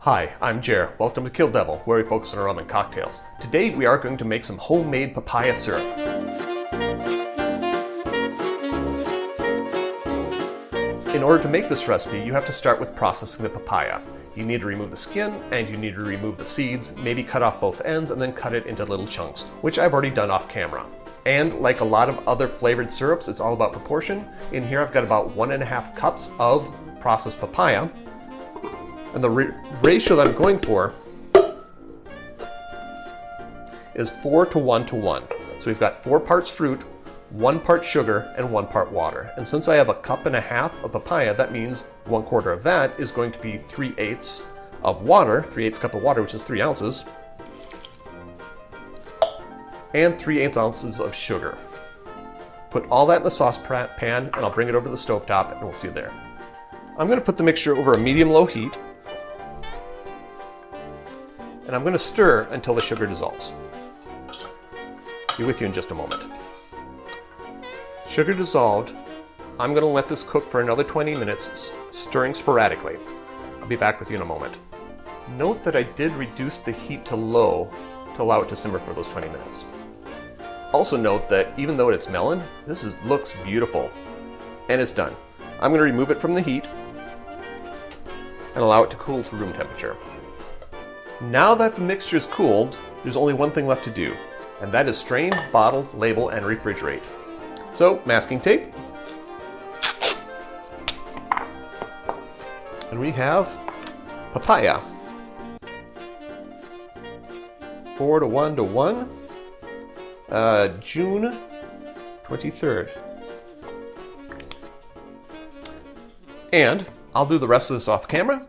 Hi, I'm Jer. Welcome to Kill-Divill, where we focus on rum and cocktails. Today we are going to make some homemade papaya syrup. In order to make this recipe, you have to start with processing the papaya. You need to remove the skin and you need to remove the seeds, maybe cut off both ends and then cut it into little chunks, which I've already done off camera. And like a lot of other flavored syrups, it's all about proportion. In here I've got about 1.5 cups of processed papaya. And the ratio that I'm going for is 4 to 1 to 1. So we've got 4 parts fruit, 1 part sugar, and 1 part water. And since I have a 1.5 cups of papaya, that means 1/4 of that is going to be 3/8 of water, 3/8 cup of water, which is 3 ounces, and 3/8 ounces of sugar. Put all that in the saucepan, and I'll bring it over to the stovetop, and we'll see you there. I'm going to put the mixture over a medium-low heat, and I'm going to stir until the sugar dissolves. Be with you in just a moment. Sugar dissolved. I'm going to let this cook for another 20 minutes, stirring sporadically. I'll be back with you in a moment. Note that I did reduce the heat to low to allow it to simmer for those 20 minutes. Also note that even though it's melon, looks beautiful. And it's done. I'm going to remove it from the heat and allow it to cool to room temperature. Now that the mixture is cooled, there's only one thing left to do, and that is strain, bottle, label, and refrigerate. So, masking tape. And we have papaya. 4 to 1 to 1. June 23rd. And I'll do the rest of this off camera,